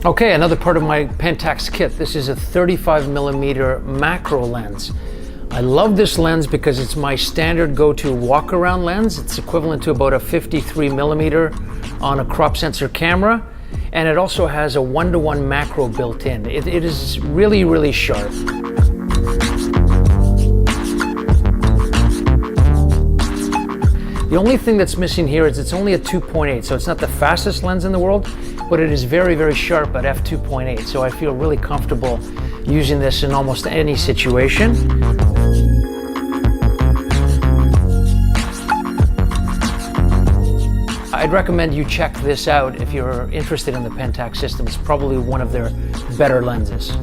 Okay, another part of my Pentax kit. This is a 35mm macro lens. I love this lens because it's my standard go-to walk-around lens. It's equivalent to about a 53mm on a crop sensor camera, and it also has a 1:1 macro built in. It is really, really sharp. The only thing that's missing here is it's only a 2.8, so it's not the fastest lens in the world, but it is very, very sharp at f2.8, so I feel really comfortable using this in almost any situation. I'd recommend you check this out if you're interested in the Pentax system. It's probably one of their better lenses.